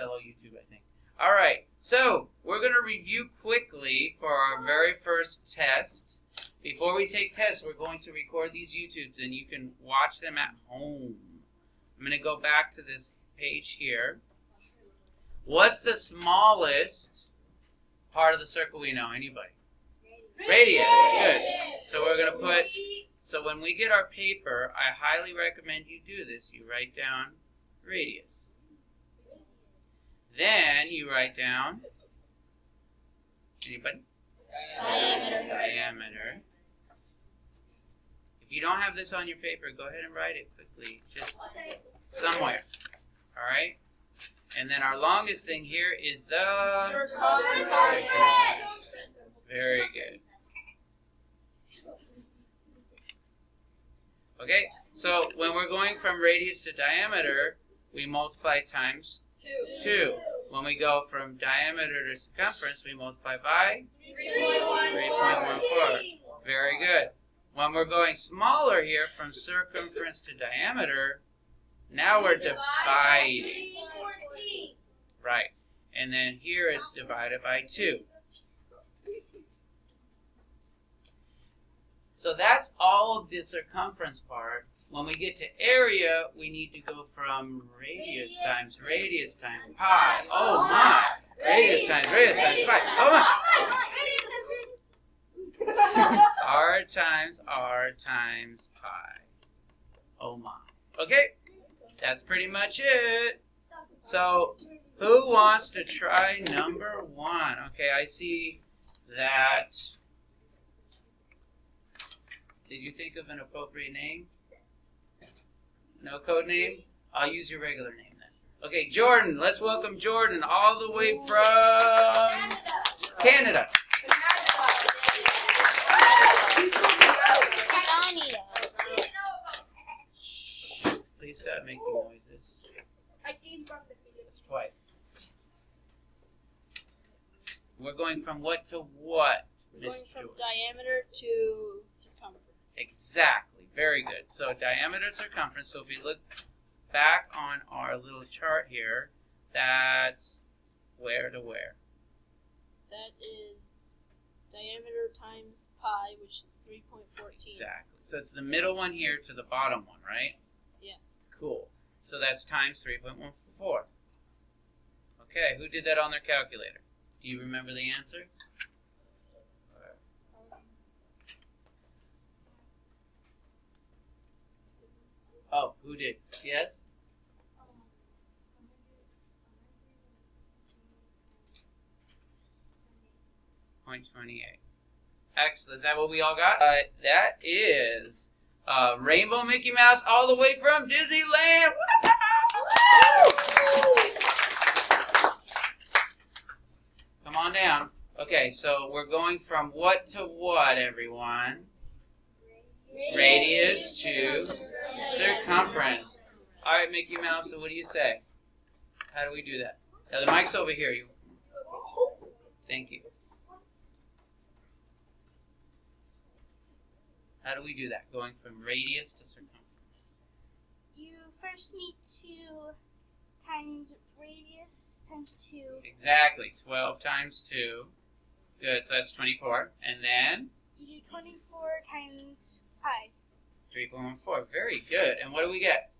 hello YouTube, I think. All right, so we're going to review quickly for our very first test. Before we take tests, we're going to record these YouTubes, and you can watch them at home. I'm going to go back to this page here. What's the smallest part of the circle we know? Anybody? Radius. Good. So we're going to put, so when we get our paper, I highly recommend you do this. You write down radius. Then you write down, anybody? Diameter. If you don't have this on your paper, go ahead and write it quickly, just somewhere. All right? And then our longest thing here is the circumference. Very good. Okay, so when we're going from radius to diameter, we multiply times 2. When we go from diameter to circumference, we multiply by 3.14. Very good. When we're going smaller here, from circumference to diameter, now we're dividing. Right. And then here it's divided by 2. So that's all of the circumference part. When we get to area, we need to go from radius times pi. Oh my! Radius times pi. Oh my! R times pi. Oh my. Okay, that's pretty much it. So, who wants to try number 1? Okay, I see that. Did you think of an appropriate name? No code name? I'll use your regular name then. Okay, Jordan. Let's welcome Jordan all the way from Canada. Please stop making noises. It's twice. We're going from what to what, Miss Jordan? Going from diameter to circumference. Exactly. Very good. So diameter, circumference. So if we look back on our little chart here, that's where to where? That is diameter times pi, which is 3.14. Exactly. So it's the middle one here to the bottom one, right? Yes. Cool. So that's times 3.14. Okay, who did that on their calculator? Do you remember the answer? Oh, who did? Yes? 0.28. Excellent. Is that what we all got? That is Rainbow Mickey Mouse all the way from Disneyland. Come on down. Okay, so we're going from what to what, everyone? Radius to circumference. All right, Mickey Mouse, so what do you say? How do we do that? Now, the mic's over here. Thank you. How do we do that, going from radius to circumference? You first need to times radius times 2. Exactly, 12 times 2. Good, so that's 24. And then? You do 24 times pi. 3.14. Very good. And what do we get?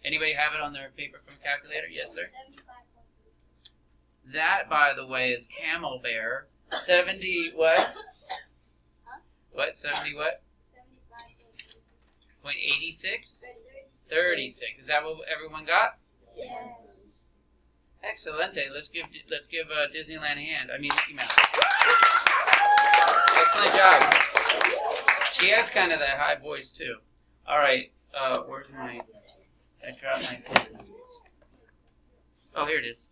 Anybody have it on their paper from calculator? Yes, sir? 75.2. That, by the way, is camel bear. 70 what? Huh? What? 70 what? 75.86. 36. Is that what everyone got? Yes. Excelente. Let's give Disneyland a hand. I mean Mickey Mouse. Excellent job. She has kind of that high voice too. All right. Where's my? I dropped my pen. Oh, here it is.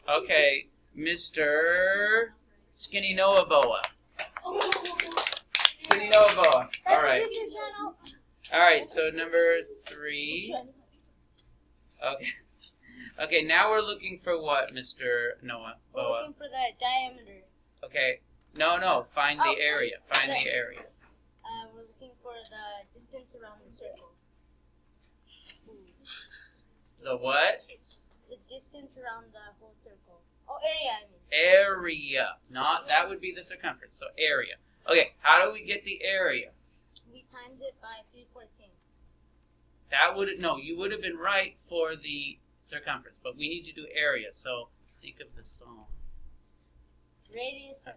Okay, Mr. Skinny Noah Boa. Skinny Noah Boa. All right. All right. So number 3. Okay. Okay. Now we're looking for what, Mr. Noah Boa? We're looking for the diameter. Okay. No. Find the area. Find the area. We're looking for the distance around the circle. The what? The distance around the whole circle. Oh, area, I mean. Area. Not, that would be the circumference. So area. Okay, how do we get the area? We times it by 314. That would, no, you would have been right for the circumference, but we need to do area. So think of the song.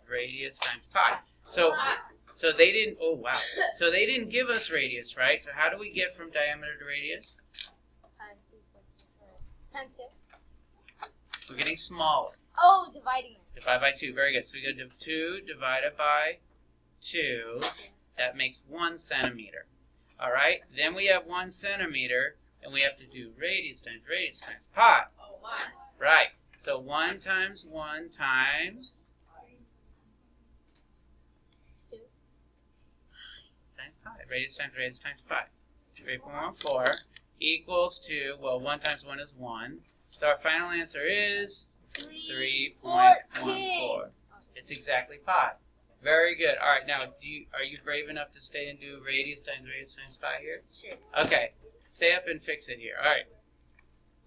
Radius times pi. So they didn't, oh wow. So they didn't give us radius, right? So how do we get from diameter to radius? Times 314. Times 2. We're getting smaller. Oh, dividing it. Divide by 2. Very good. So we go to 2 divided by 2. That makes 1 centimeter. All right. Then we have 1 centimeter, and we have to do radius times pi. Oh my. Right. So 1 times 1 times 2 times pi. Radius times pi. 3.14 equals to, well, 1 times 1 is 1. So our final answer is 3.14. It's exactly pi. Very good. All right, now, are you brave enough to stay and do radius times pi here? Sure. Okay, stay up and fix it here. All right.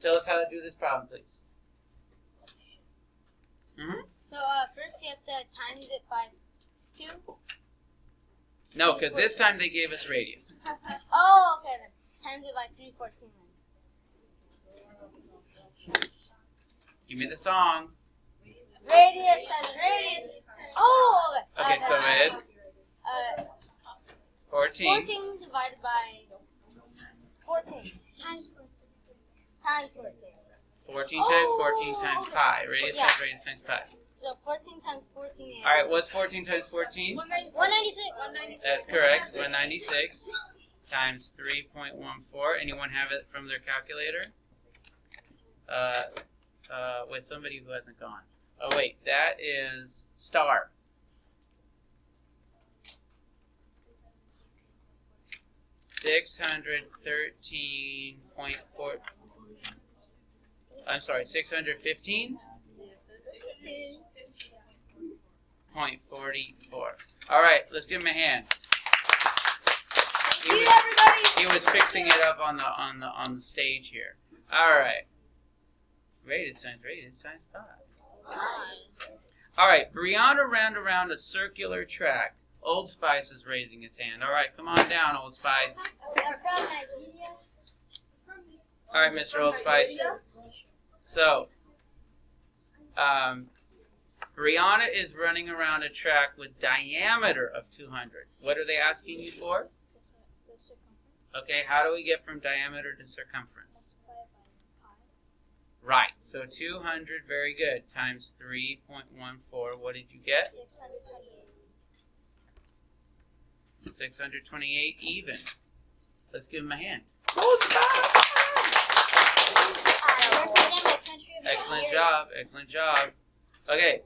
Tell us how to do this problem, please. So first you have to times it by 2. No, because this time they gave us radius. Oh, okay then. Times it by 314 then. Give me the song. Radius times radius. Oh, okay. Okay, so it's 14. 14 divided by 14 times 14. Times 14. 14 times 14 times pi. Radius times pi. So 14 times 14 is... All right, what's 14 times 14? 196. That's correct. 196 times 3.14. Anyone have it from their calculator? With somebody who hasn't gone. Oh wait, that is star. $613.4. I'm sorry, 615.44. All right, let's give him a hand. Thank you, everybody. He was fixing it up on the stage here. All right. Radius times pi. All right, Brianna ran around a circular track. Old Spice is raising his hand. All right, come on down, Old Spice. All right, Mr. Old Spice. So, Brianna is running around a track with diameter of 200. What are they asking you for? The circumference. Okay, how do we get from diameter to circumference? Multiply it by pi. Right, so 200, very good, times 3.14. What did you get? 628. 628 even. Let's give him a hand. Excellent job, excellent job. Okay,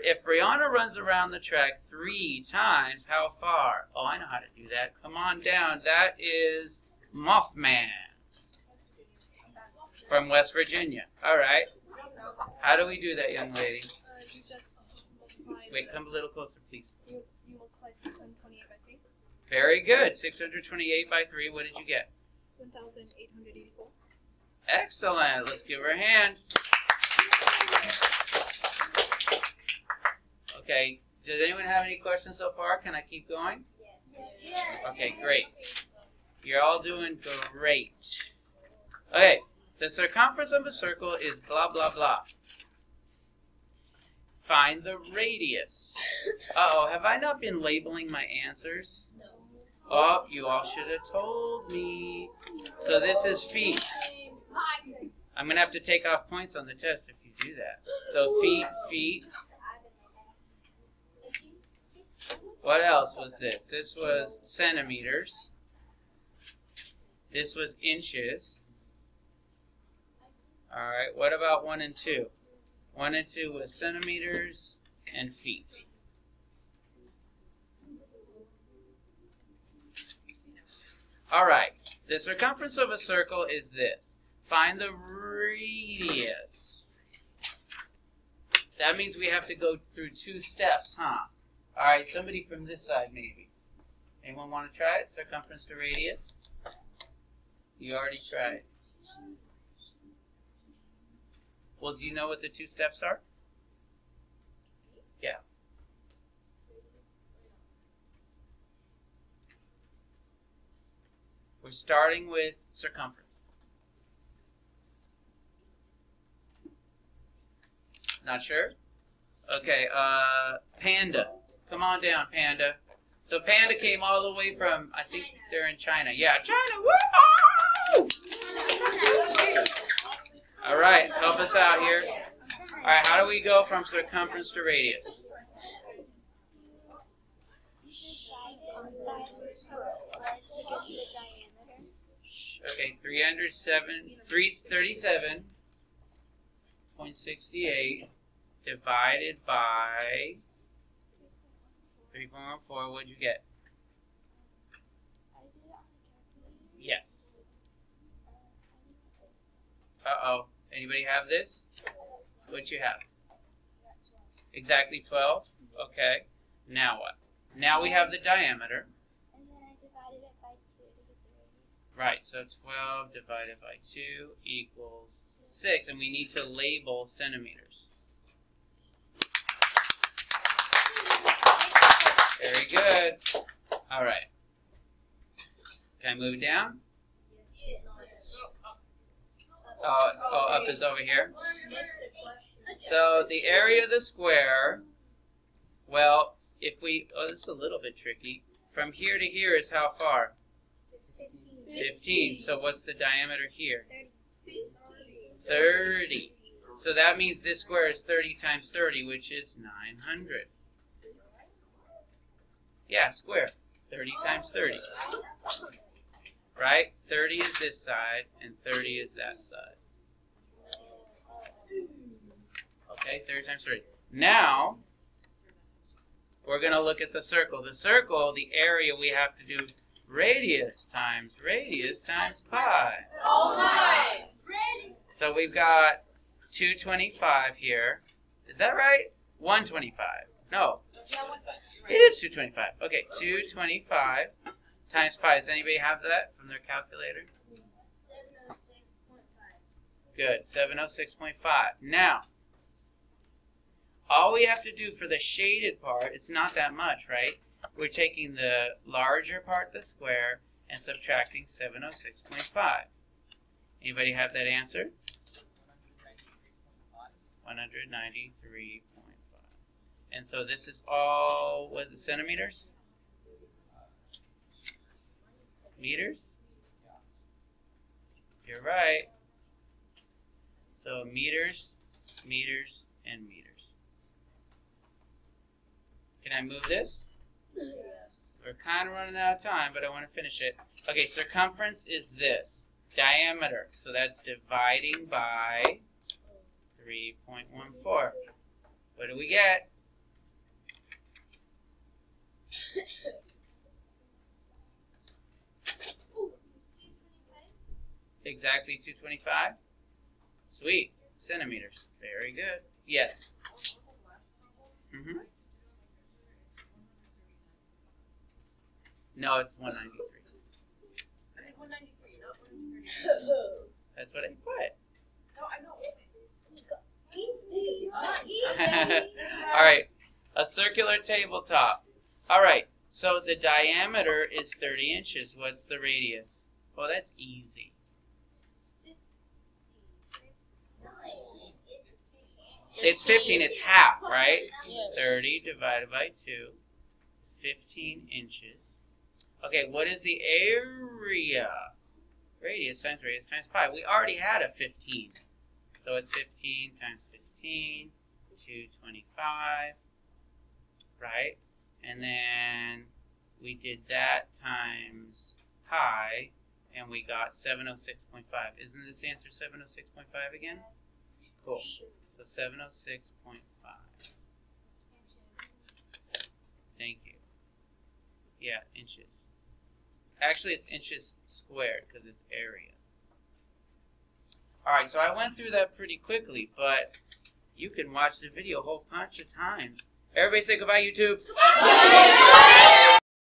if Brianna runs around the track 3 times, how far? Oh, I know how to do that. Come on down. That is Mothman from West Virginia. All right. How do we do that, young lady? You just multiply. Wait, come a little closer, please. You multiply 628 by 3. Very good. 628 by 3. What did you get? 1,884. Excellent. Let's give her a hand. Okay. Does anyone have any questions so far? Can I keep going? Yes. Okay, great. You're all doing great. Okay. The circumference of a circle is blah, blah, blah. Find the radius. Uh-oh, have I not been labeling my answers? No. Oh, you all should have told me. So this is feet. I'm going to have to take off points on the test if you do that. So feet. What else was this? This was centimeters. This was inches. All right, what about 1 and 2? 1 and 2 was centimeters and feet. All right, the circumference of a circle is this. Find the radius. That means we have to go through 2 steps, huh? All right, somebody from this side maybe. Anyone want to try it? Circumference to radius? You already tried. Well, do you know what the 2 steps are? Yeah. We're starting with circumference. Not sure? Okay, Panda. Come on down, Panda. So Panda came all the way from, I think they're in China. Yeah, China. Woo! All right, help us out here. All right, how do we go from circumference to radius? Okay, 337.68 divided by 3.14. What'd you get? Yes. Uh-oh. Anybody have this? What'd you have? Exactly 12? Okay. Now what? Now we have the diameter. And then I divided it by 2 to get the radius. Right, so 12 divided by 2 equals 6, and we need to label centimeters. Very good. All right. Can I move it down? Oh, up is over here. So the area of the square, well, if we, this is a little bit tricky. From here to here is how far? 15. So what's the diameter here? 30. So that means this square is 30 times 30, which is 900. Yeah, square. 30 times 30. Right? 30 is this side, and 30 is that side. Okay, 30 times 30. Now, we're going to look at the circle. The circle, the area, we have to do radius times pi. Oh my! So we've got 225 here. Is that right? 125. No. It is 225. Okay, 225 times pi. Does anybody have that from their calculator? 706.5. Good, 706.5. Now, all we have to do for the shaded part, it's not that much, right? We're taking the larger part, the square, and subtracting 706.5. Anybody have that answer? 193.5. And so this is all, was it centimeters? Meters? You're right. So meters, meters, and meters. Can I move this? Yes. We're kind of running out of time, but I want to finish it. Okay, circumference is this. Diameter. So that's dividing by 3.14. What do we get? Exactly 225? Sweet. Centimeters. Very good. Yes. Mm-hmm. No, it's 193. 193, not 130. That's what I put. No, I know. All right. A circular tabletop. All right. So the diameter is 30 inches. What's the radius? Well, that's easy. It's 15. It's half, right? Yes. 30 divided by 2 is 15 inches. Okay, what is the area? Radius times pi. We already had a 15. So it's 15 times 15, 225, right? And then we did that times pi, and we got 706.5. Isn't this answer 706.5 again? Cool. So 706.5. Thank you. Yeah, inches. Actually, it's inches squared because it's area. All right, so I went through that pretty quickly, but you can watch the video a whole bunch of times. Everybody say goodbye, YouTube. Goodbye.